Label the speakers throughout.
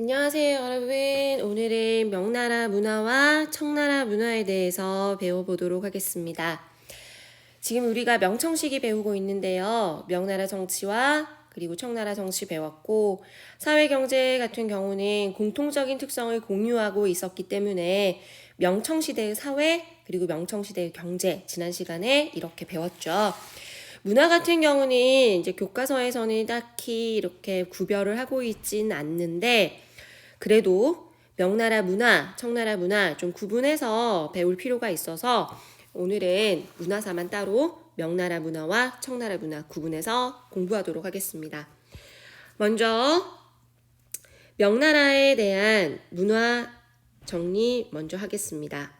Speaker 1: 안녕하세요, 여러분. 오늘은 명나라 문화와 청나라 문화에 대해서 배워보도록 하겠습니다. 지금 우리가 명청시기 배우고 있는데요. 명나라 정치와 그리고 청나라 정치 배웠고, 사회경제 같은 경우는 공통적인 특성을 공유하고 있었기 때문에 명청시대의 사회 그리고 명청시대의 경제, 지난 시간에 이렇게 배웠죠. 문화 같은 경우는 이제 교과서에서는 딱히 이렇게 구별을 하고 있진 않는데, 그래도 명나라 문화, 청나라 문화 좀 구분해서 배울 필요가 있어서 오늘은 문화사만 따로 명나라 문화와 청나라 문화 구분해서 공부하도록 하겠습니다. 먼저 명나라에 대한 문화 정리 먼저 하겠습니다.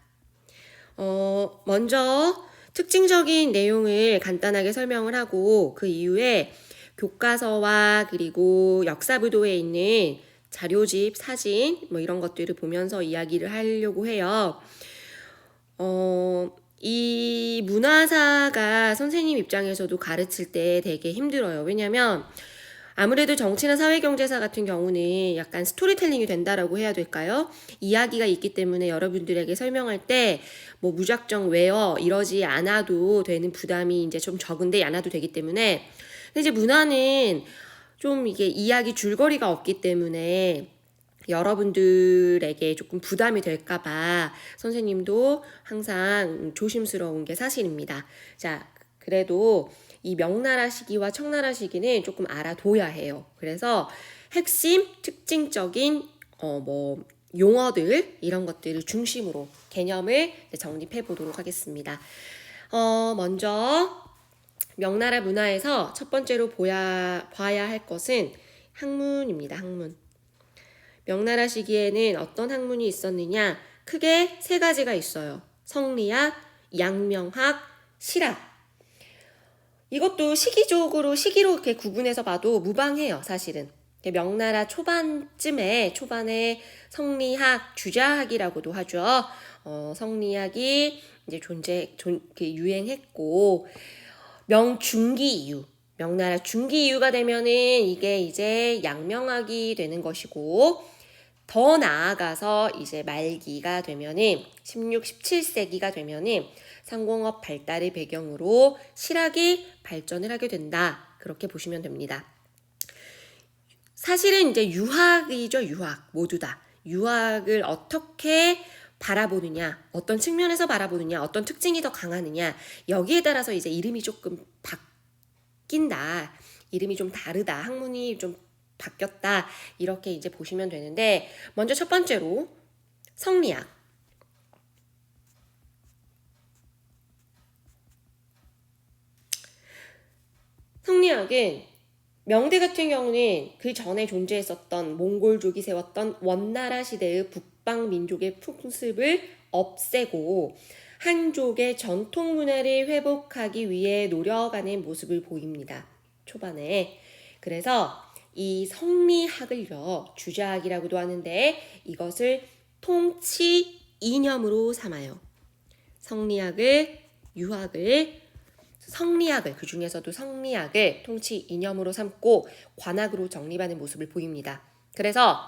Speaker 1: 먼저 특징적인 내용을 간단하게 설명을 하고 그 이후에 교과서와 그리고 역사부도에 있는 자료집, 사진 뭐 이런 것들을 보면서 이야기를 하려고 해요. 이 문화사가 선생님 입장에서도 가르칠 때 되게 힘들어요. 왜냐면 아무래도 정치나 사회경제사 같은 경우는 약간 스토리텔링이 된다라고 해야 될까요? 이야기가 있기 때문에 여러분들에게 설명할 때 뭐 무작정 외워 이러지 않아도 되는 부담이 이제 좀 적은데 않아도 되기 때문에, 근데 이제 문화는 좀 이게 이야기 줄거리가 없기 때문에 여러분들에게 조금 부담이 될까봐 선생님도 항상 조심스러운 게 사실입니다. 자, 그래도 이 명나라 시기와 청나라 시기는 조금 알아둬야 해요. 그래서 핵심 특징적인 용어들 이런 것들을 중심으로 개념을 정립해 보도록 하겠습니다. 먼저 명나라 문화에서 첫 번째로 봐야 할 것은 학문입니다. 학문. 명나라 시기에는 어떤 학문이 있었느냐? 크게 세 가지가 있어요. 성리학, 양명학, 실학. 이것도 시기로 이렇게 구분해서 봐도 무방해요, 사실은. 명나라 초반에 성리학, 주자학이라고도 하죠. 성리학이 이제 유행했고, 명중기 이후, 명나라 중기 이후가 되면은 이게 이제 양명학이 되는 것이고, 더 나아가서 이제 말기가 되면은 16, 17세기가 되면은 상공업 발달의 배경으로 실학이 발전을 하게 된다. 그렇게 보시면 됩니다. 사실은 이제 유학이죠, 유학. 모두 다. 유학을 어떻게 바라보느냐, 어떤 측면에서 바라보느냐, 어떤 특징이 더 강하느냐, 여기에 따라서 이제 이름이 조금 바뀐다. 이름이 좀 다르다. 학문이 좀 바뀌었다. 이렇게 이제 보시면 되는데, 먼저 첫 번째로 성리학. 성리학은 명대 같은 경우는 그 전에 존재했었던 몽골족이 세웠던 원나라 시대의 북방 민족의 풍습을 없애고 한족의 전통 문화를 회복하기 위해 노력하는 모습을 보입니다. 초반에. 그래서 이 성리학을요, 주자학이라고도 하는데 이것을 통치 이념으로 삼아요. 성리학을, 유학을, 성리학을, 그 중에서도 성리학을 통치 이념으로 삼고 관학으로 정립하는 모습을 보입니다. 그래서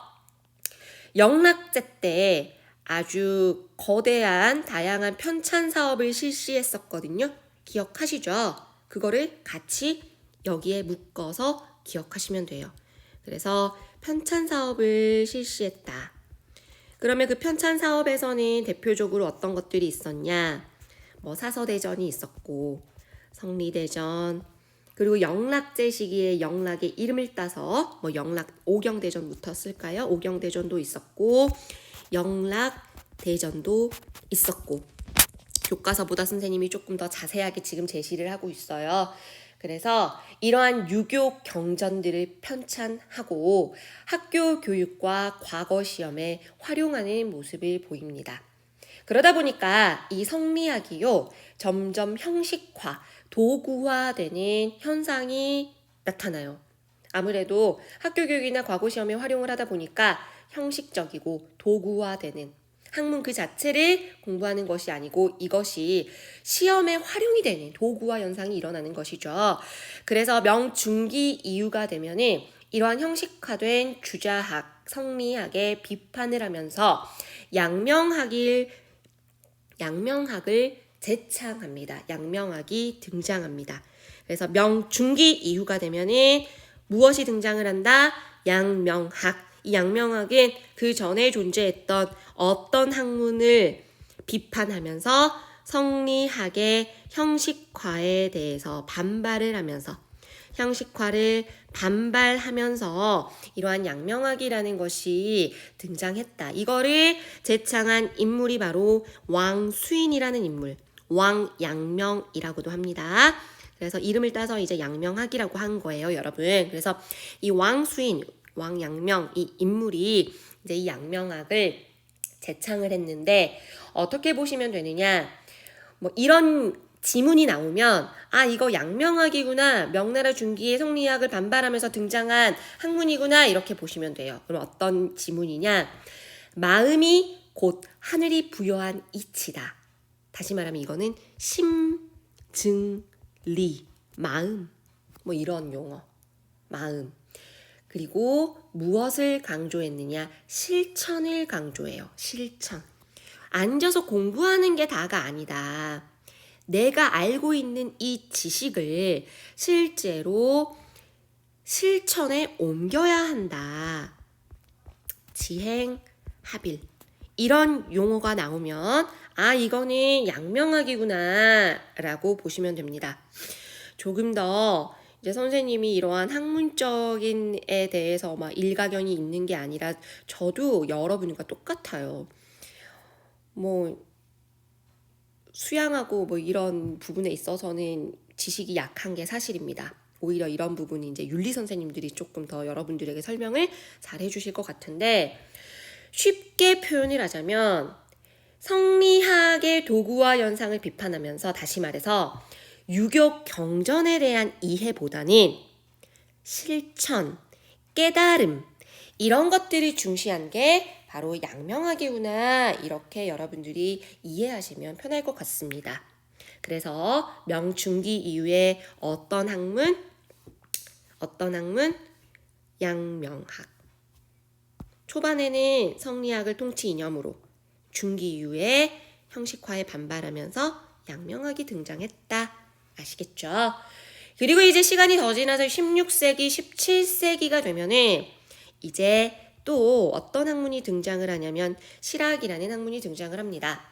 Speaker 1: 영락제 때 아주 거대한 다양한 편찬 사업을 실시했었거든요. 기억하시죠? 그거를 같이 여기에 묶어서 기억하시면 돼요. 그래서 편찬 사업을 실시했다. 그러면 그 편찬 사업에서는 대표적으로 어떤 것들이 있었냐? 뭐 사서대전이 있었고, 성리대전, 그리고 영락제 시기에 영락의 이름을 따서 뭐 영락 오경대전부터 쓸까요? 오경대전도 있었고, 영락대전도 있었고, 교과서보다 선생님이 조금 더 자세하게 지금 제시를 하고 있어요. 그래서 이러한 유교 경전들을 편찬하고 학교 교육과 과거 시험에 활용하는 모습을 보입니다. 그러다 보니까 이 성리학이요, 점점 형식화, 도구화되는 현상이 나타나요. 아무래도 학교 교육이나 과거 시험에 활용을 하다 보니까 형식적이고 도구화되는 학문 그 자체를 공부하는 것이 아니고 이것이 시험에 활용이 되는 도구화 현상이 일어나는 것이죠. 그래서 명중기 이후가 되면은 이러한 형식화된 주자학, 성리학의 비판을 하면서 양명학을 재창합니다. 양명학이 등장합니다. 그래서 명중기 이후가 되면은 무엇이 등장을 한다? 양명학. 이 양명학은 그 전에 존재했던 어떤 학문을 비판하면서 성리학의 형식화에 대해서 반발을 하면서 이러한 양명학이라는 것이 등장했다. 이거를 제창한 인물이 바로 왕수인이라는 인물, 왕양명이라고도 합니다. 그래서 이름을 따서 이제 양명학이라고 한 거예요, 여러분. 그래서 이 왕수인, 왕양명 이 인물이 이제 이 양명학을 제창을 했는데 어떻게 보시면 되느냐? 뭐 이런 지문이 나오면 이거 양명학이구나, 명나라 중기의 성리학을 반발하면서 등장한 학문이구나 이렇게 보시면 돼요. 그럼 어떤 지문이냐? 마음이 곧 하늘이 부여한 이치다. 다시 말하면 이거는 심증리, 마음, 뭐 이런 용어, 마음. 그리고 무엇을 강조했느냐? 실천을 강조해요. 실천. 앉아서 공부하는 게 다가 아니다. 내가 알고 있는 이 지식을 실제로 실천에 옮겨야 한다. 지행합일. 이런 용어가 나오면 이거는 양명학이구나 라고 보시면 됩니다. 조금 더 이제 선생님이 이러한 학문적인에 대해서 막 일가견이 있는 게 아니라 저도 여러분과 똑같아요. 뭐 수양하고 뭐 이런 부분에 있어서는 지식이 약한 게 사실입니다. 오히려 이런 부분이 이제 윤리 선생님들이 조금 더 여러분들에게 설명을 잘 해주실 것 같은데, 쉽게 표현을 하자면 성리학의 도구와 현상을 비판하면서, 다시 말해서 유교 경전에 대한 이해보다는 실천, 깨달음, 이런 것들을 중시한 게 바로 양명학이구나, 이렇게 여러분들이 이해하시면 편할 것 같습니다. 그래서 명중기 이후에 어떤 학문? 양명학. 초반에는 성리학을 통치 이념으로, 중기 이후에 형식화에 반발하면서 양명학이 등장했다. 아시겠죠? 그리고 이제 시간이 더 지나서 16세기, 17세기가 되면은 이제 또 어떤 학문이 등장을 하냐면 실학이라는 학문이 등장을 합니다.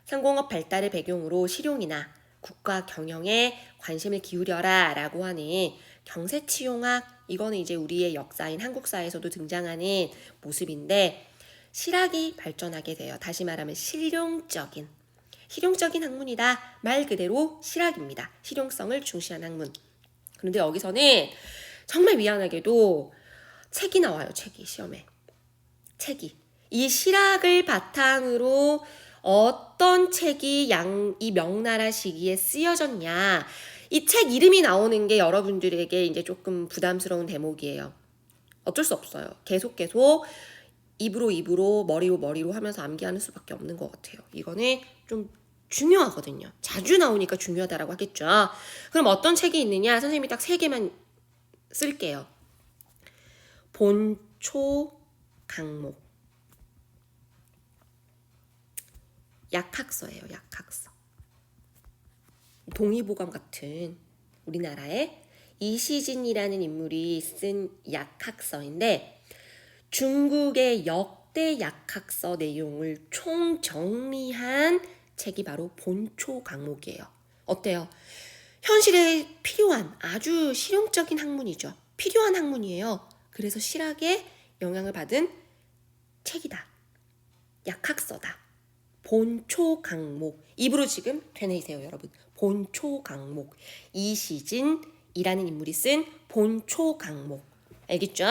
Speaker 1: 상공업 발달을 배경으로 실용이나 국가 경영에 관심을 기울여라 라고 하는 경세치용학, 이거는 이제 우리의 역사인 한국사에서도 등장하는 모습인데, 실학이 발전하게 돼요. 다시 말하면 실용적인 학문이다. 말 그대로 실학입니다. 실용성을 중시한 학문. 그런데 여기서는 정말 미안하게도 책이 나와요. 시험에. 이 실학을 바탕으로 어떤 책이 이 명나라 시기에 쓰여졌냐. 이 책 이름이 나오는 게 여러분들에게 이제 조금 부담스러운 대목이에요. 어쩔 수 없어요. 계속 입으로 머리로 하면서 암기하는 수밖에 없는 것 같아요. 이거는 좀 중요하거든요. 자주 나오니까 중요하다라고 하겠죠. 그럼 어떤 책이 있느냐? 선생님이 딱 3개만 쓸게요. 본초 강목. 약학서예요. 약학서. 동의보감 같은 우리나라의 이시진이라는 인물이 쓴 약학서인데, 중국의 역대 약학서 내용을 총정리한 책이 바로 본초 강목이에요. 어때요? 현실에 필요한 아주 실용적인 학문이죠. 필요한 학문이에요. 그래서 실학에 영향을 받은 책이다. 약학서다. 본초 강목. 입으로 지금 되뇌이세요, 여러분. 본초 강목. 이시진이라는 인물이 쓴 본초 강목. 알겠죠?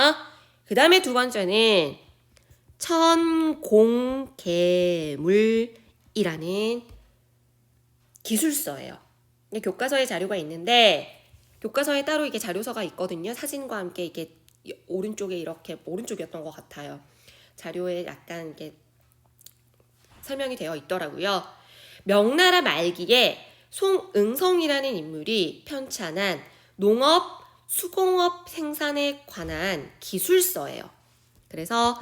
Speaker 1: 그 다음에 2번째는 천공계물이라는 기술서예요. 교과서에 자료가 있는데, 교과서에 따로 이게 자료서가 있거든요. 사진과 함께 이게 오른쪽에 이렇게, 오른쪽이었던 것 같아요. 자료에 약간 이게 설명이 되어 있더라고요. 명나라 말기에 송응성이라는 인물이 편찬한 농업 수공업 생산에 관한 기술서예요. 그래서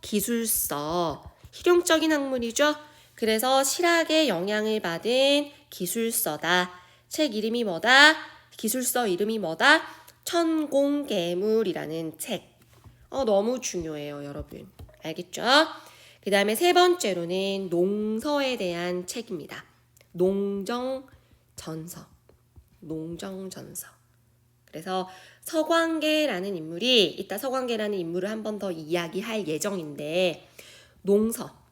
Speaker 1: 산업기술서, 실용적인 학문이죠. 그래서 실학의 영향을 받은 기술서다. 책 이름이 뭐다? 기술서 이름이 뭐다? 천공개물이라는 책. 너무 중요해요, 여러분. 알겠죠? 그 다음에 세 번째로는 농서에 대한 책입니다. 농정전서. 농정전서. 그래서 서광계라는 인물이, 이따 서광계라는 인물을 한 번 더 이야기할 예정인데, 농서.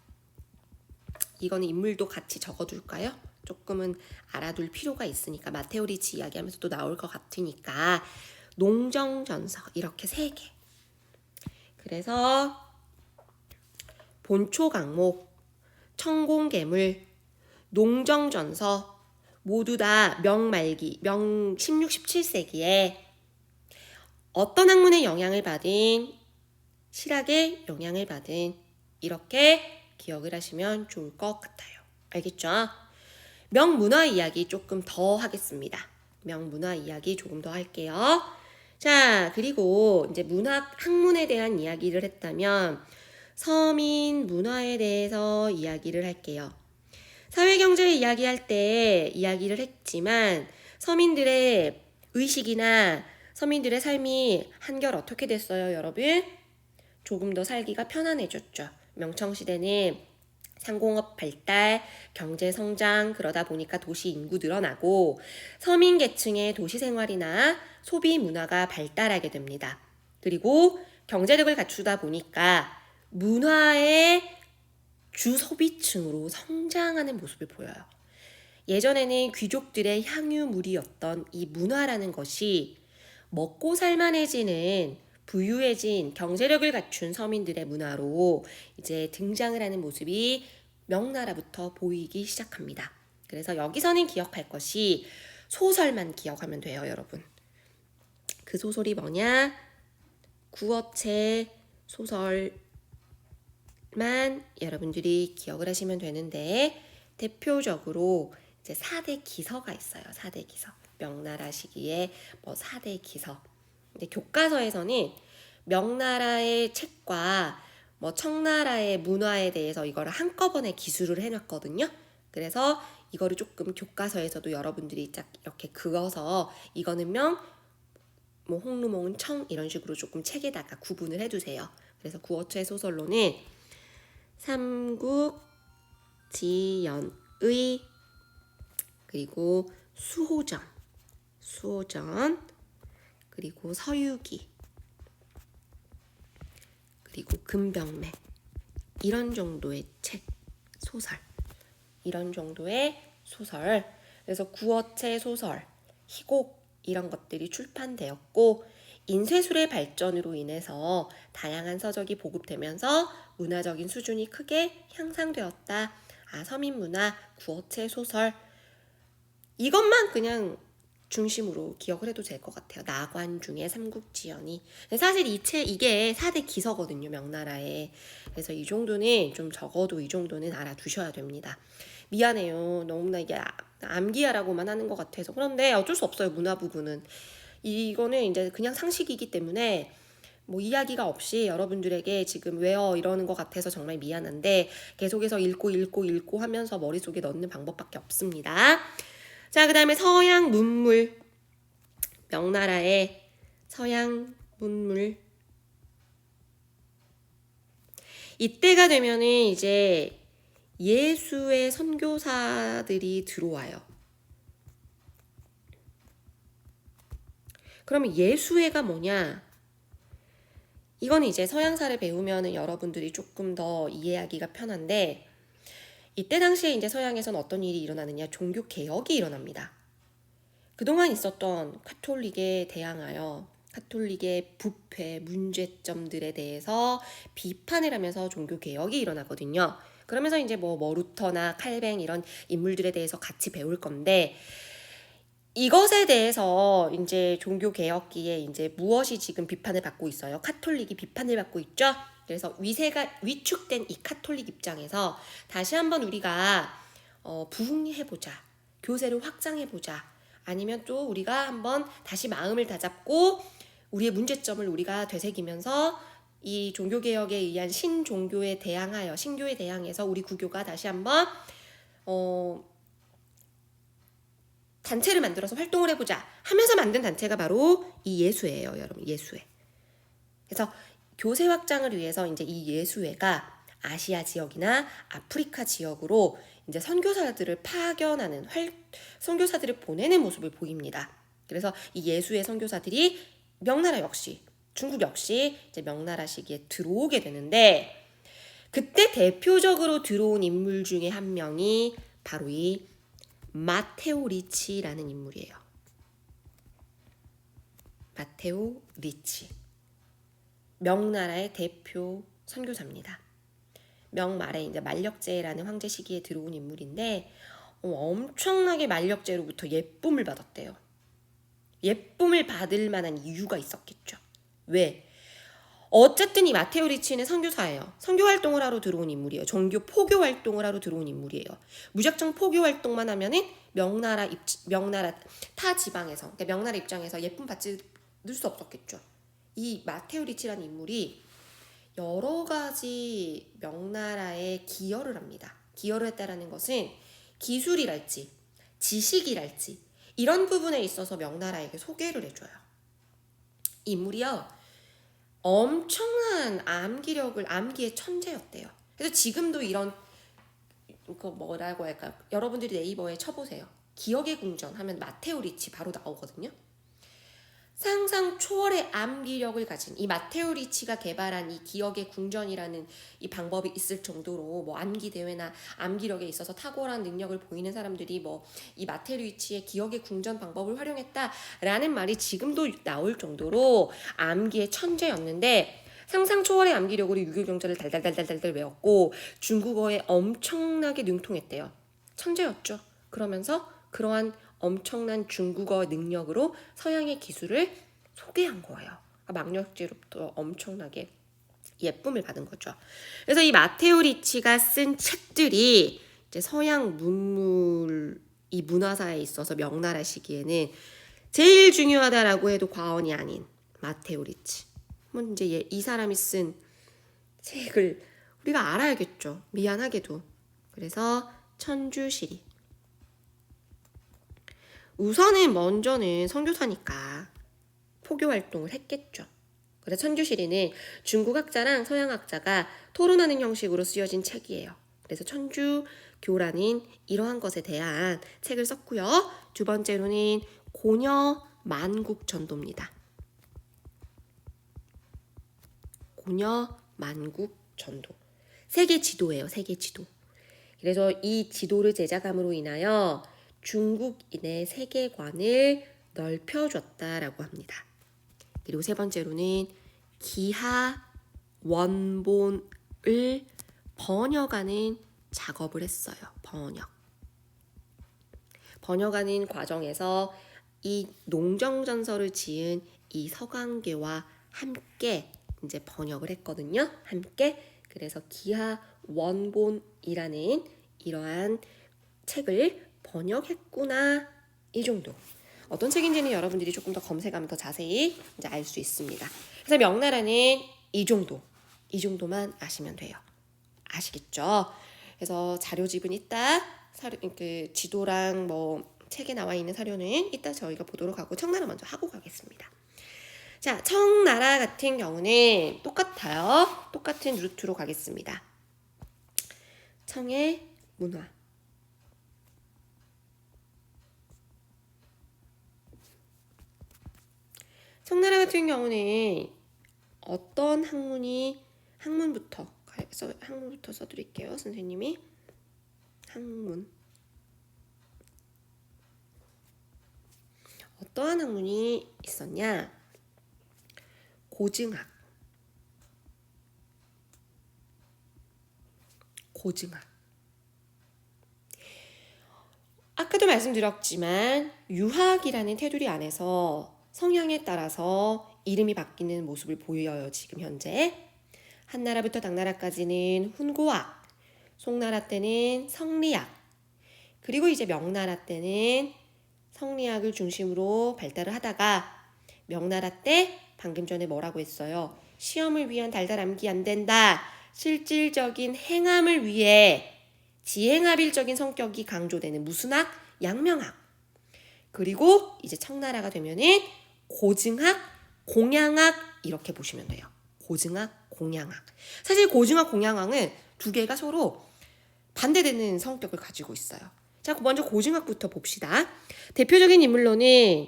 Speaker 1: 이거는 인물도 같이 적어둘까요? 조금은 알아둘 필요가 있으니까, 마테오리치 이야기하면서 또 나올 것 같으니까, 농정전서. 이렇게 3개. 그래서 본초 강목, 천공개물, 농정전서 모두 다 명말기, 16, 17세기에 어떤 학문의 영향을 받은, 실학의 영향을 받은, 이렇게 기억을 하시면 좋을 것 같아요. 알겠죠? 명문화 이야기 조금 더 하겠습니다. 명문화 이야기 조금 더 할게요. 자, 그리고 이제 학문에 대한 이야기를 했다면 서민 문화에 대해서 이야기를 할게요. 사회경제 이야기할 때 이야기를 했지만 서민들의 의식이나 서민들의 삶이 한결 어떻게 됐어요, 여러분? 조금 더 살기가 편안해졌죠. 명청시대는 상공업 발달, 경제 성장, 그러다 보니까 도시 인구 늘어나고 서민 계층의 도시 생활이나 소비 문화가 발달하게 됩니다. 그리고 경제력을 갖추다 보니까 문화의 주 소비층으로 성장하는 모습을 보여요. 예전에는 귀족들의 향유물이었던 이 문화라는 것이 먹고 살만해지는 부유해진 경제력을 갖춘 서민들의 문화로 이제 등장을 하는 모습이 명나라부터 보이기 시작합니다. 그래서 여기서는 기억할 것이 소설만 기억하면 돼요, 여러분. 그 소설이 뭐냐? 구어체 소설만 여러분들이 기억을 하시면 되는데, 대표적으로 이제 4대 기서가 있어요. 4대 기서. 명나라 시기에 4대 기서. 근데 교과서에서는 명나라의 책과 청나라의 문화에 대해서 이거를 한꺼번에 기술을 해놨거든요. 그래서 이거를 조금 교과서에서도 여러분들이 딱 이렇게 그어서 이거는 명, 홍루몽은 청 이런 식으로 조금 책에다가 구분을 해두세요. 그래서 구어체 소설로는 삼국지연의, 그리고 수호전, 그리고 서유기, 그리고 금병매, 이런 정도의 책, 소설, 이런 정도의 소설. 그래서 구어체 소설, 희곡 이런 것들이 출판되었고, 인쇄술의 발전으로 인해서 다양한 서적이 보급되면서 문화적인 수준이 크게 향상되었다. 서민문화, 구어체 소설, 이것만 그냥 중심으로 기억을 해도 될 것 같아요. 나관중의 삼국지연이. 사실 이게 4대 기서거든요, 명나라에. 그래서 이 정도는 좀 적어도 이 정도는 알아두셔야 됩니다. 미안해요. 너무나 이게 암기하라고만 하는 것 같아서. 그런데 어쩔 수 없어요, 문화 부분은. 이거는 이제 그냥 상식이기 때문에 이야기가 없이 여러분들에게 지금 외워 이러는 것 같아서 정말 미안한데, 계속해서 읽고 하면서 머릿속에 넣는 방법밖에 없습니다. 자, 그 다음에 서양 문물. 명나라의 서양 문물. 이때가 되면은 이제 예수의 선교사들이 들어와요. 그러면 예수회가 뭐냐? 이건 이제 서양사를 배우면 여러분들이 조금 더 이해하기가 편한데, 이때 당시에 이제 서양에서는 어떤 일이 일어나느냐? 종교 개혁이 일어납니다. 그동안 있었던 카톨릭에 대항하여 카톨릭의 부패, 문제점들에 대해서 비판을 하면서 종교 개혁이 일어나거든요. 그러면서 이제 머루터나 칼뱅 이런 인물들에 대해서 같이 배울 건데, 이것에 대해서 이제 종교 개혁기에 이제 무엇이 지금 비판을 받고 있어요? 카톨릭이 비판을 받고 있죠? 그래서 위세가 위축된 이 카톨릭 입장에서 다시 한번 우리가 부흥해보자, 교세를 확장해보자, 아니면 또 우리가 한번 다시 마음을 다잡고 우리의 문제점을 우리가 되새기면서 이 종교개혁에 의한 신종교에 대항하여 신교에 대항해서 우리 구교가 다시 한번 단체를 만들어서 활동을 해보자 하면서 만든 단체가 바로 이 예수회예요, 여러분. 예수회. 그래서 교세 확장을 위해서 이제 이 예수회가 아시아 지역이나 아프리카 지역으로 이제 선교사들을 파견하는 선교사들을 보내는 모습을 보입니다. 그래서 이 예수회 선교사들이 명나라 역시 중국 역시 이제 명나라 시기에 들어오게 되는데 그때 대표적으로 들어온 인물 중에 한 명이 바로 이 마테오 리치라는 인물이에요. 마테오 리치. 명나라의 대표 선교사입니다. 명말에 이제 만력제라는 황제 시기에 들어온 인물인데 엄청나게 만력제로부터 예쁨을 받았대요. 예쁨을 받을 만한 이유가 있었겠죠. 왜? 어쨌든 이 마테오 리치는 선교사예요. 선교 활동을 하러 들어온 인물이에요. 종교 포교 활동을 하러 들어온 인물이에요. 무작정 포교 활동만 하면은 명나라 타 지방에서, 그러니까 명나라 입장에서 예쁨 받을 수 없었겠죠. 이 마테오 리치라는 인물이 여러 가지 명나라에 기여를 합니다. 기여를 했다라는 것은 기술이랄지 지식이랄지 이런 부분에 있어서 명나라에게 소개를 해줘요. 이 인물이요. 엄청난 암기의 천재였대요. 그래서 지금도 이런 뭐라고 할까? 여러분들이 네이버에 쳐보세요. 기억의 궁전 하면 마테오 리치 바로 나오거든요. 상상 초월의 암기력을 가진 이 마테오 리치가 개발한 이 기억의 궁전이라는 이 방법이 있을 정도로 뭐 암기 대회나 암기력에 있어서 탁월한 능력을 보이는 사람들이 뭐 이 마테오 리치의 기억의 궁전 방법을 활용했다라는 말이 지금도 나올 정도로 암기의 천재였는데 상상 초월의 암기력으로 유교경전을 달달달달달 외웠고 중국어에 엄청나게 능통했대요. 천재였죠. 그러면서 그러한 엄청난 중국어 능력으로 서양의 기술을 소개한 거예요. 망력제로부터 엄청나게 예쁨을 받은 거죠. 그래서 이 마테오 리치가 쓴 책들이 이제 서양 문물 이 문화사에 있어서 명나라 시기에는 제일 중요하다라고 해도 과언이 아닌 마테오 리치. 이제 이 사람이 쓴 책을 우리가 알아야겠죠. 미안하게도. 그래서 천주시리. 우선은 먼저는 선교사니까 포교 활동을 했겠죠. 그래서 천주시리는 중국 학자랑 서양 학자가 토론하는 형식으로 쓰여진 책이에요. 그래서 천주교라는 이러한 것에 대한 책을 썼고요. 두 번째로는 고려 만국전도입니다. 고려 만국전도. 세계 지도예요. 세계 지도. 그래서 이 지도를 제작함으로 인하여 중국인의 세계관을 넓혀줬다라고 합니다. 그리고 세 번째로는 기하 원본을 번역하는 작업을 했어요. 번역하는 과정에서 이 농정전서를 지은 이 서강계와 함께 이제 번역을 했거든요. 함께. 그래서 기하 원본이라는 이러한 책을 번역했구나. 이 정도. 어떤 책인지는 여러분들이 조금 더 검색하면 더 자세히 이제 알 수 있습니다. 그래서 명나라는 이 정도만 아시면 돼요. 아시겠죠? 그래서 자료집은 이따 그 지도랑 뭐 책에 나와 있는 사료는 이따 저희가 보도록 하고 청나라 먼저 하고 가겠습니다. 자, 청나라 같은 경우는 똑같아요. 똑같은 루트로 가겠습니다. 청의 문화. 청나라 같은 경우는 어떤 학문부터 써드릴게요. 선생님이 학문. 어떠한 학문이 있었냐? 고증학. 아까도 말씀드렸지만 유학이라는 테두리 안에서 성향에 따라서 이름이 바뀌는 모습을 보여요. 지금 현재 한나라부터 당나라까지는 훈고학, 송나라 때는 성리학, 그리고 이제 명나라 때는 성리학을 중심으로 발달을 하다가 명나라 때 방금 전에 뭐라고 했어요? 시험을 위한 달달 암기 안 된다. 실질적인 행함을 위해 지행합일적인 성격이 강조되는 무슨 학? 양명학. 그리고 이제 청나라가 되면은 고증학, 공양학 이렇게 보시면 돼요. 고증학, 공양학. 사실 고증학, 공양학은 두 개가 서로 반대되는 성격을 가지고 있어요. 자, 먼저 고증학부터 봅시다. 대표적인 인물로는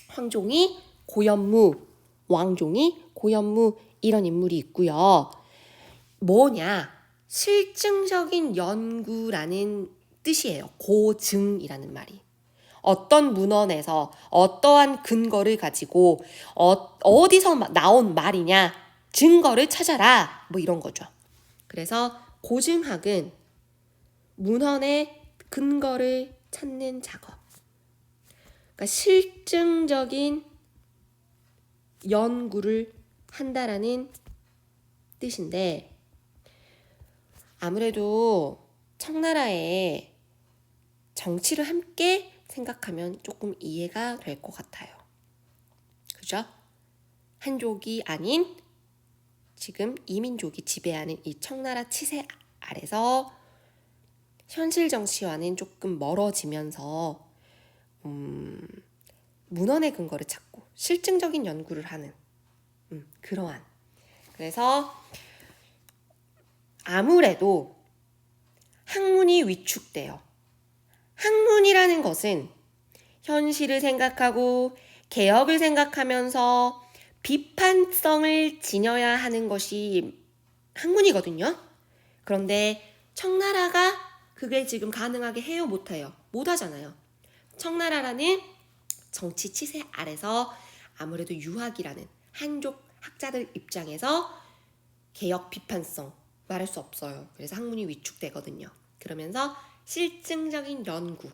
Speaker 1: 황종이, 고현무, 왕종이, 고현무 이런 인물이 있고요. 뭐냐? 실증적인 연구라는 뜻이에요. 고증이라는 말이. 어떤 문헌에서 어떠한 근거를 가지고 어디서 나온 말이냐? 증거를 찾아라. 뭐 이런 거죠. 그래서 고증학은 문헌의 근거를 찾는 작업. 그러니까 실증적인 연구를 한다라는 뜻인데 아무래도 청나라의 정치를 함께 생각하면 조금 이해가 될 것 같아요. 그죠? 한족이 아닌 지금 이민족이 지배하는 이 청나라 치세 아래서 현실 정치와는 조금 멀어지면서 문헌의 근거를 찾고 실증적인 연구를 하는 그러한. 그래서 아무래도 학문이 위축돼요. 학문이라는 것은 현실을 생각하고 개혁을 생각하면서 비판성을 지녀야 하는 것이 학문이거든요. 그런데 청나라가 그게 지금 가능하게 해요? 못해요? 못하잖아요. 청나라라는 정치 치세 아래서 아무래도 유학이라는 한족 학자들 입장에서 개혁 비판성 말할 수 없어요. 그래서 학문이 위축되거든요. 그러면서 실증적인 연구,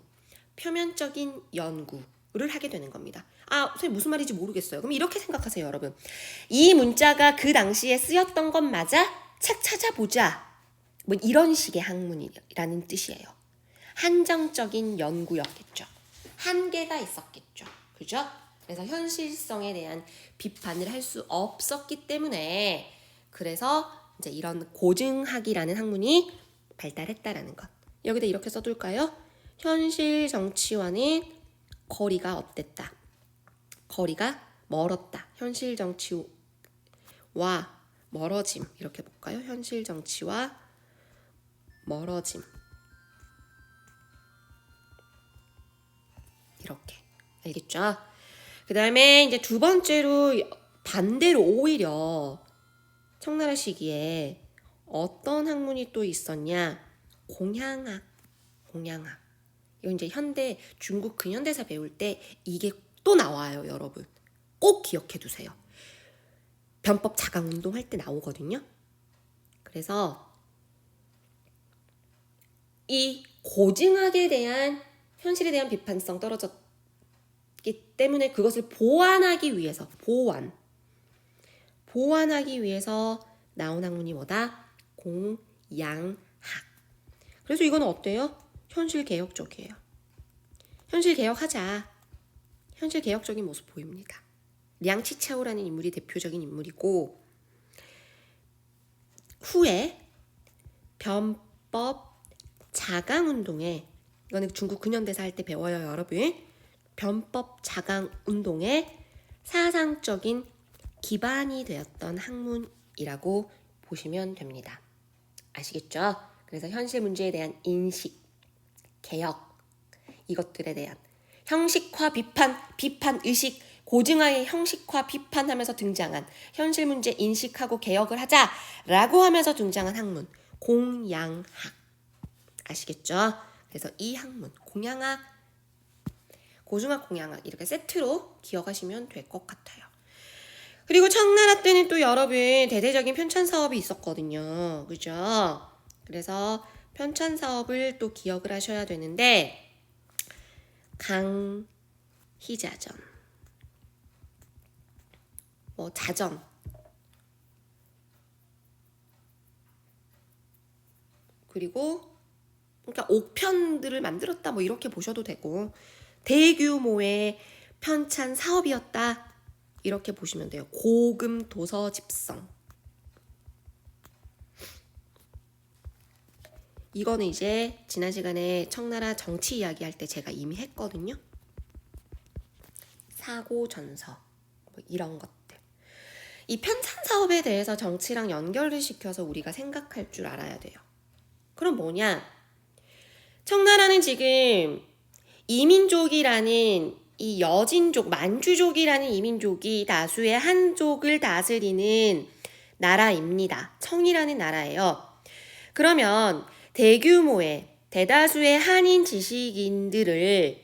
Speaker 1: 표면적인 연구를 하게 되는 겁니다. 선생님 무슨 말인지 모르겠어요. 그럼 이렇게 생각하세요, 여러분. 이 문자가 그 당시에 쓰였던 것 맞아? 책 찾아보자. 뭐 이런 식의 학문이라는 뜻이에요. 한정적인 연구였겠죠. 한계가 있었겠죠. 그죠? 그래서 현실성에 대한 비판을 할 수 없었기 때문에 그래서 이제 이런 고증학이라는 학문이 발달했다라는 것. 여기다 이렇게 써둘까요? 현실 정치와는 거리가 어땠다. 거리가 멀었다. 현실 정치와 멀어짐. 이렇게 볼까요? 현실 정치와 멀어짐. 이렇게. 알겠죠? 그 다음에 이제 두 번째로 반대로 오히려 청나라 시기에 어떤 학문이 또 있었냐? 공양학. 이건 이제 현대 중국 근현대사 배울 때 이게 또 나와요, 여러분. 꼭 기억해 두세요. 변법 자강 운동 할 때 나오거든요. 그래서 이 고증학에 대한 현실에 대한 비판성 떨어졌기 때문에 그것을 보완하기 위해서 보완하기 위해서 나온 학문이 뭐다? 공양학. 그래서 이건 어때요? 현실 개혁적이에요. 현실 개혁하자. 현실 개혁적인 모습 보입니다. 량치차오라는 인물이 대표적인 인물이고 후에 변법 자강운동에 이거는 중국 근현대사 할 때 배워요, 여러분. 변법 자강운동의 사상적인 기반이 되었던 학문이라고 보시면 됩니다. 아시겠죠? 그래서 현실 문제에 대한 인식, 개혁 이것들에 대한 형식화 비판 의식, 고증화의 형식화 비판하면서 등장한 현실 문제 인식하고 개혁을 하자라고 하면서 등장한 학문 공양학. 아시겠죠? 그래서 이 학문 공양학, 고증학 공양학 이렇게 세트로 기억하시면 될 것 같아요. 그리고 청나라 때는 또 여러분 대대적인 편찬 사업이 있었거든요. 그죠? 그래서 편찬 사업을 또 기억을 하셔야 되는데 강희자전, 자전, 그리고 그러니까 옥편들을 만들었다 이렇게 보셔도 되고 대규모의 편찬 사업이었다. 이렇게 보시면 돼요. 고금 도서 집성. 이거는 이제 지난 시간에 청나라 정치 이야기할 때 제가 이미 했거든요. 사고 전서 뭐 이런 것들. 이 편찬 사업에 대해서 정치랑 연결을 시켜서 우리가 생각할 줄 알아야 돼요. 그럼 뭐냐? 청나라는 지금 이민족이라는 이 여진족, 만주족이라는 이민족이 다수의 한족을 다스리는 나라입니다. 청이라는 나라예요. 그러면 대규모의 대다수의 한인 지식인들을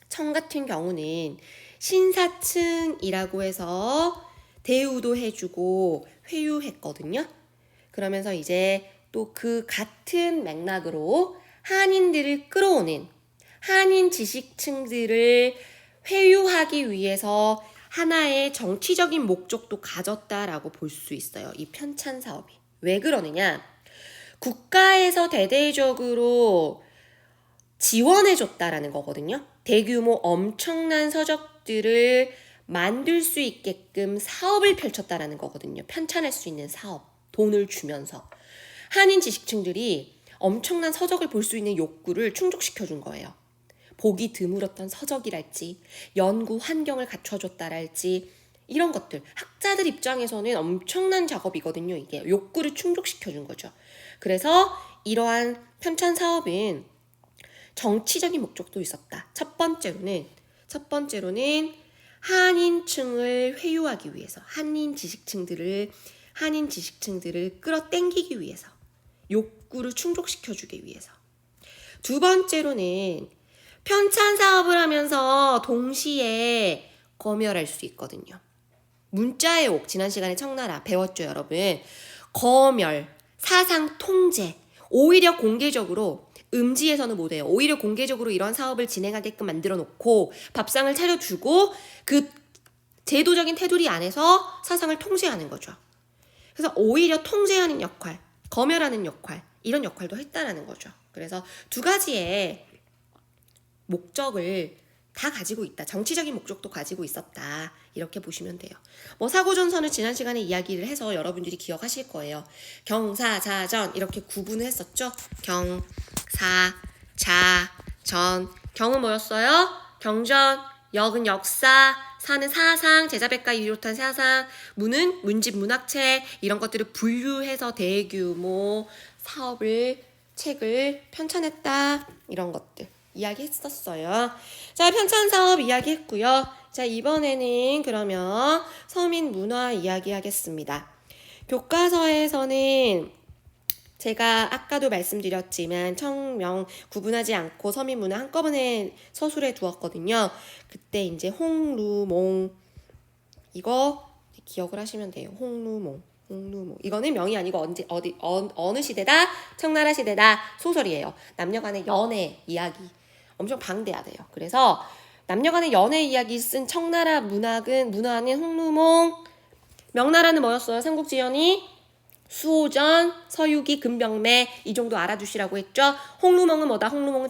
Speaker 1: 청 같은 경우는 신사층이라고 해서 대우도 해주고 회유했거든요. 그러면서 이제 또 그 같은 맥락으로 한인들을 끌어오는 한인 지식층들을 회유하기 위해서 하나의 정치적인 목적도 가졌다라고 볼 수 있어요. 이 편찬 사업이. 왜 그러느냐? 국가에서 대대적으로 지원해줬다라는 거거든요. 대규모 엄청난 서적들을 만들 수 있게끔 사업을 펼쳤다라는 거거든요. 편찬할 수 있는 사업, 돈을 주면서. 한인 지식층들이 엄청난 서적을 볼 수 있는 욕구를 충족시켜준 거예요. 보기 드물었던 서적이랄지, 연구 환경을 갖춰줬다랄지, 이런 것들. 학자들 입장에서는 엄청난 작업이거든요. 이게 욕구를 충족시켜준 거죠. 그래서 이러한 편찬 사업은 정치적인 목적도 있었다. 첫 번째로는 한인층을 회유하기 위해서, 한인 지식층들을 끌어당기기 위해서, 욕구를 충족시켜주기 위해서. 두 번째로는 편찬 사업을 하면서 동시에 검열할 수 있거든요. 문자의 옥, 지난 시간에 청나라 배웠죠, 여러분. 검열, 사상 통제, 오히려 공개적으로, 음지에서는 못해요. 오히려 공개적으로 이런 사업을 진행하게끔 만들어 놓고 밥상을 차려주고 그 제도적인 테두리 안에서 사상을 통제하는 거죠. 그래서 오히려 통제하는 역할, 검열하는 역할, 이런 역할도 했다라는 거죠. 그래서 두 가지의 목적을 다 가지고 있다. 정치적인 목적도 가지고 있었다. 이렇게 보시면 돼요. 뭐 사고전선을 지난 시간에 이야기를 해서 여러분들이 기억하실 거예요. 경사자전 이렇게 구분을 했었죠. 경, 사, 자, 전. 경은 뭐였어요? 경전, 역은 역사, 사는 사상, 제자백과를 비롯한 사상, 문은 문집, 문학책 이런 것들을 분류해서 대규모 사업을, 책을 편찬했다. 이런 것들 이야기했었어요. 자, 편찬 사업 이야기했고요. 자, 이번에는 그러면 서민 문화 이야기하겠습니다. 교과서에서는 제가 아까도 말씀드렸지만 청명 구분하지 않고 서민 문화 한꺼번에 서술해 두었거든요. 그때 이제 홍루몽 이거 기억을 하시면 돼요. 홍루몽. 이거는 명이 아니고 어느 시대다? 청나라 시대다. 소설이에요. 남녀간의 연애 이야기. 엄청 방대하대요. 그래서 남녀간의 연애 이야기 쓴 청나라 문화는 홍루몽. 명나라는 뭐였어요? 삼국지연이 수호전, 서유기, 금병매 이 정도 알아두시라고 했죠. 홍루몽은 뭐다? 홍루몽은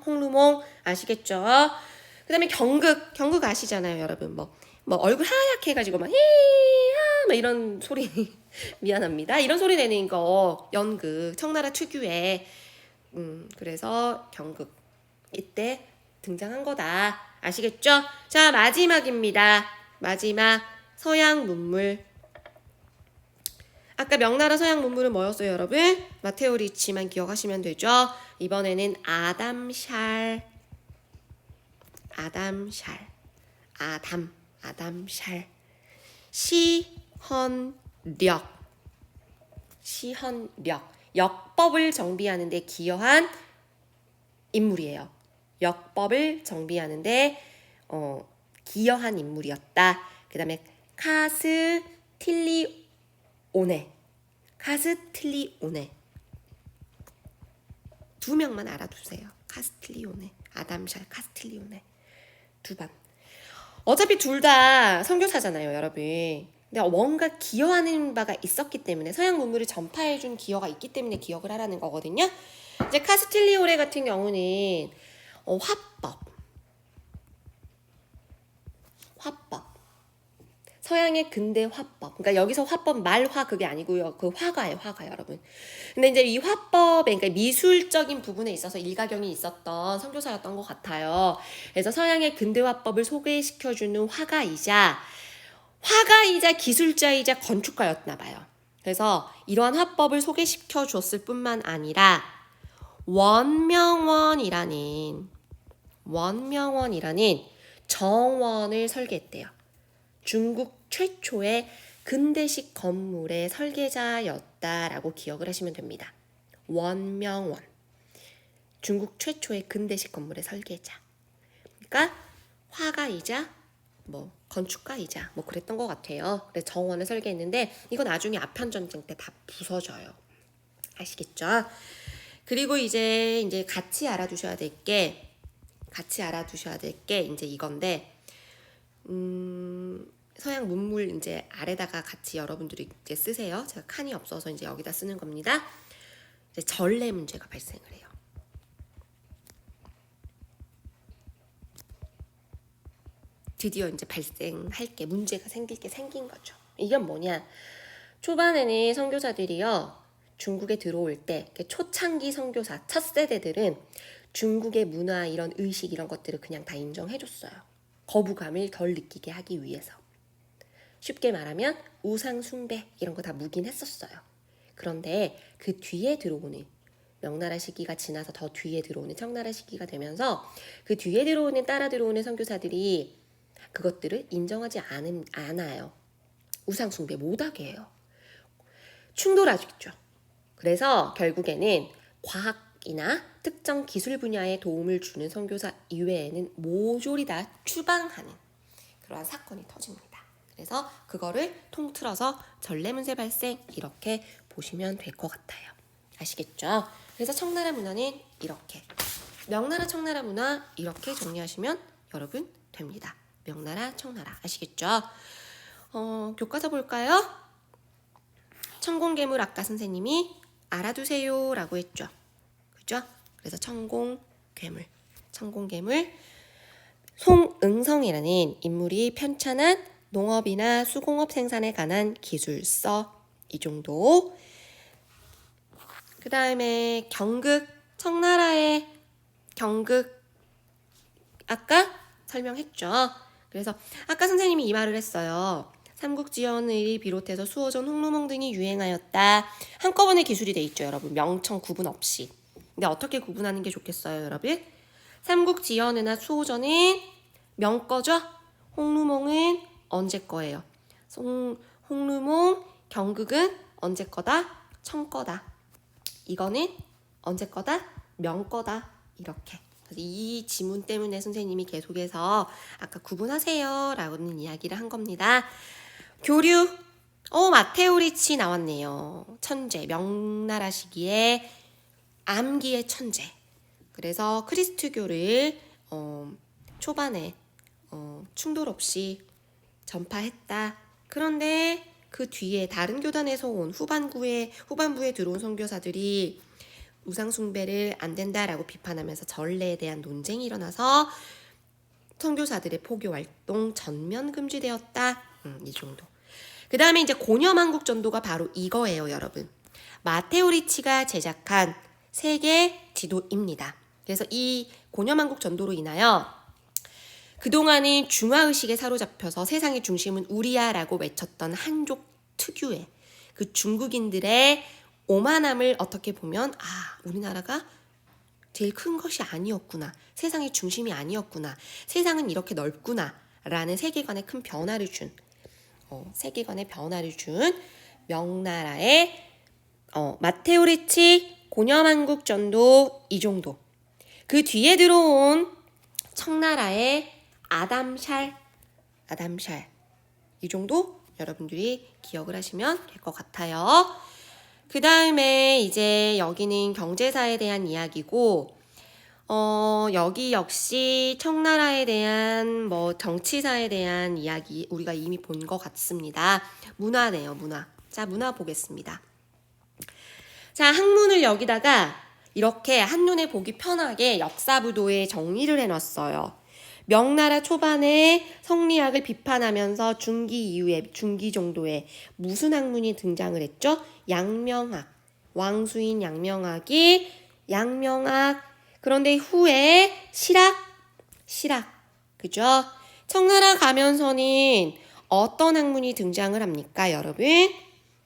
Speaker 1: 홍루몽 아시겠죠? 그 다음에 경극 아시잖아요, 여러분. 뭐 얼굴 하얗게 해가지고 막 이런 소리 미안합니다. 이런 소리 내는 거 연극 청나라 특유의 그래서 경극 이때 등장한 거다. 아시겠죠? 자, 마지막입니다. 마지막 서양 문물. 아까 명나라 서양 문물은 뭐였어요, 여러분? 마테오 리치만 기억하시면 되죠. 이번에는 아담샬. 시헌력. 역법을 정비하는 데 기여한 인물이에요. 역법을 정비하는 데 기여한 인물이었다. 그 다음에 카스틸리오네. 두 명만 알아두세요. 카스틸리오네, 아담샬, 카스틸리오네. 두 번. 어차피 둘 다 선교사잖아요, 여러분. 근데 뭔가 기여하는 바가 있었기 때문에 서양 문물을 전파해준 기여가 있기 때문에 기억을 하라는 거거든요. 이제 카스틸리오네 같은 경우는 화법. 서양의 근대 화법. 그러니까 여기서 화법 말화 그게 아니고요. 그 화가예요, 화가 여러분. 근데 이제 이 화법에 그러니까 미술적인 부분에 있어서 일가견이 있었던 선교사였던 것 같아요. 그래서 서양의 근대 화법을 소개시켜주는 화가이자 기술자이자 건축가였나 봐요. 그래서 이러한 화법을 소개시켜 줬을 뿐만 아니라 원명원이라는 정원을 설계했대요. 중국 최초의 근대식 건물의 설계자였다라고 기억을 하시면 됩니다. 원명원. 중국 최초의 근대식 건물의 설계자. 그러니까 화가이자 건축가이자 그랬던 것 같아요. 그래서 정원을 설계했는데 이거 나중에 아편전쟁 때 다 부서져요. 아시겠죠? 그리고 이제 같이 알아두셔야 될 게 이제 이건데 서양 문물 이제 아래다가 같이 여러분들이 이제 쓰세요. 제가 칸이 없어서 이제 여기다 쓰는 겁니다. 이제 전례 문제가 발생을 해요. 드디어 이제 문제가 생긴 거죠. 이건 뭐냐? 초반에는 선교사들이요, 중국에 들어올 때, 초창기 선교사, 첫 세대들은 중국의 문화, 이런 의식, 이런 것들을 그냥 다 인정해줬어요. 거부감을 덜 느끼게 하기 위해서. 쉽게 말하면 우상 숭배, 이런 거 다 묵인했었어요. 그런데 그 뒤에 들어오는 명나라 시기가 지나서 더 뒤에 들어오는 청나라 시기가 되면서 그 뒤에 따라 들어오는 선교사들이 그것들을 인정하지 않아요. 우상 숭배 못하게 해요. 충돌하죠. 그래서 결국에는 과학이나 특정 기술 분야에 도움을 주는 선교사 이외에는 모조리 다 추방하는 그러한 사건이 터집니다. 그래서 그거를 통틀어서 전례문제 발생 이렇게 보시면 될 것 같아요. 아시겠죠? 그래서 청나라 문화는 이렇게, 명나라 청나라 문화 이렇게 정리하시면 여러분 됩니다. 명나라 청나라 아시겠죠? 교과서 볼까요? 천공괴물 아까 선생님이 알아두세요 라고 했죠. 그죠? 그래서 천공괴물 송응성이라는 인물이 편찬한 농업이나 수공업 생산에 관한 기술서 이 정도. 그 다음에 경극, 청나라의 경극 아까 설명했죠. 그래서 아까 선생님이 이 말을 했어요. 삼국지연을 비롯해서 수호전, 홍루몽 등이 유행하였다. 한꺼번에 기술이 돼 있죠, 여러분. 명청 구분 없이. 근데 어떻게 구분하는 게 좋겠어요, 여러분? 삼국지연이나 수호전은 명거죠? 홍루몽은 언제 거예요? 홍루몽, 경극은 언제 거다? 청거다. 이거는 언제 거다? 명거다. 이렇게. 이 지문 때문에 선생님이 계속해서 아까 구분하세요 라는 이야기를 한 겁니다. 교류. 마테오 리치 나왔네요. 천재. 명나라 시기에 암기의 천재. 그래서 크리스트교를 초반에 충돌 없이 전파했다. 그런데 그 뒤에 다른 교단에서 온 후반부에 들어온 선교사들이 우상숭배를 안 된다라고 비판하면서 전례에 대한 논쟁이 일어나서 선교사들의 포교 활동 전면 금지되었다. 이 정도. 그 다음에 이제 고려만국 전도가 바로 이거예요, 여러분. 마테오 리치가 제작한 세계 지도입니다. 그래서 이 고려만국 전도로 인하여 그동안은 중화의식에 사로잡혀서 세상의 중심은 우리야라고 외쳤던 한족 특유의 그 중국인들의 오만함을 어떻게 보면 우리나라가 제일 큰 것이 아니었구나. 세상의 중심이 아니었구나. 세상은 이렇게 넓구나. 라는 세계관의 큰 변화를 준 명나라의 마테오 리치 고려만국 전도 이 정도. 그 뒤에 들어온 청나라의 아담샬 이 정도 여러분들이 기억을 하시면 될 것 같아요. 그 다음에 이제 여기는 경제사에 대한 이야기고 여기 역시 청나라에 대한 정치사에 대한 이야기 우리가 이미 본 것 같습니다. 문화네요, 문화. 자, 문화 보겠습니다. 자, 학문을 여기다가 이렇게 한눈에 보기 편하게 역사부도에 정리를 해놨어요. 명나라 초반에 성리학을 비판하면서 중기 이후에 중기 정도에 무슨 학문이 등장을 했죠? 양명학. 왕수인 양명학이 양명학. 그런데 후에 실학. 그죠? 청나라 가면서는 어떤 학문이 등장을 합니까, 여러분?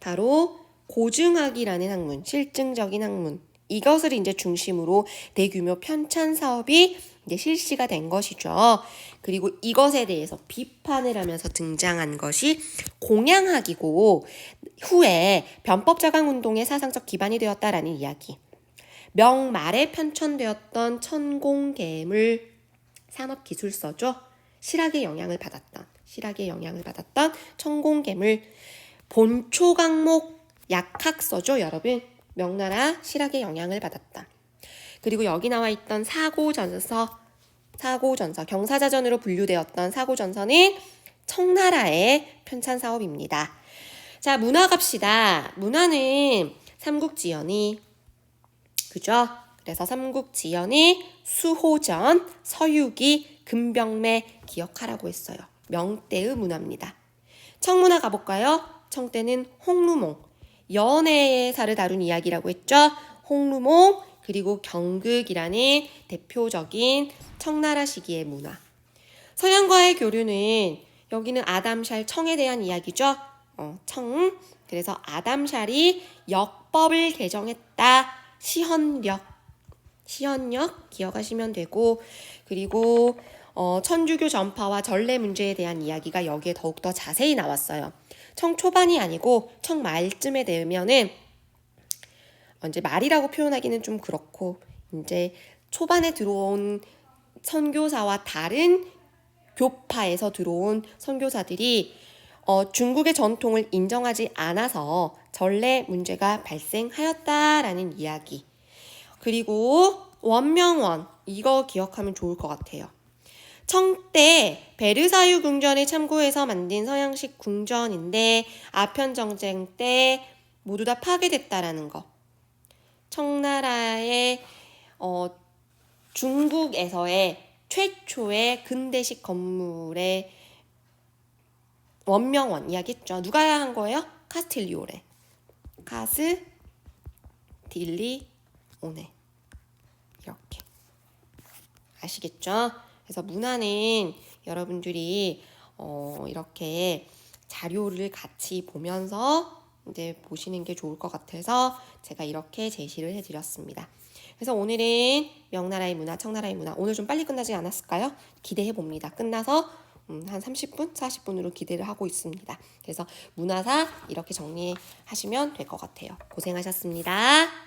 Speaker 1: 바로 고증학이라는 학문, 실증적인 학문. 이것을 이제 중심으로 대규모 편찬 사업이 이제 실시가 된 것이죠. 그리고 이것에 대해서 비판을 하면서 등장한 것이 공양학이고 후에 변법자강운동의 사상적 기반이 되었다라는 이야기. 명 말에 편찬되었던 천공계물 산업기술서죠. 실학의 영향을 받았던 천공계물 본초 강목 약학서죠, 여러분. 명나라 실학의 영향을 받았다. 그리고 여기 나와 있던 사고전서, 경사자전으로 분류되었던 사고전서는 청나라의 편찬 사업입니다. 자, 문화 갑시다. 문화는 삼국지연이, 그죠? 그래서 삼국지연이 수호전, 서유기, 금병매 기억하라고 했어요. 명대의 문화입니다. 청문화 가볼까요? 청때는 홍루몽, 연애사를 다룬 이야기라고 했죠. 홍루몽, 그리고 경극이라는 대표적인 청나라 시기의 문화. 서양과의 교류는 여기는 아담샬 청에 대한 이야기죠. 청. 그래서 아담샬이 역법을 개정했다. 시헌역 기억하시면 되고, 그리고 천주교 전파와 전래 문제에 대한 이야기가 여기에 더욱더 자세히 나왔어요. 청 초반이 아니고 청 말쯤에 되면은 이제 말이라고 표현하기는 좀 그렇고 이제 초반에 들어온 선교사와 다른 교파에서 들어온 선교사들이 중국의 전통을 인정하지 않아서 전래 문제가 발생하였다라는 이야기. 그리고 원명원, 이거 기억하면 좋을 것 같아요. 청때 베르사유 궁전을 참고해서 만든 서양식 궁전인데 아편전쟁 때 모두 다 파괴됐다라는 거. 청나라의 중국에서의 최초의 근대식 건물의 원명원 이야기했죠. 누가 한 거예요? 카스틸리오네. 이렇게. 아시겠죠? 그래서 문화는 여러분들이 이렇게 자료를 같이 보면서 이제 보시는 게 좋을 것 같아서 제가 이렇게 제시를 해드렸습니다. 그래서 오늘은 명나라의 문화, 청나라의 문화, 오늘 좀 빨리 끝나지 않았을까요? 기대해 봅니다. 끝나서 한 30분, 40분으로 기대를 하고 있습니다. 그래서 문화사 이렇게 정리하시면 될 것 같아요. 고생하셨습니다.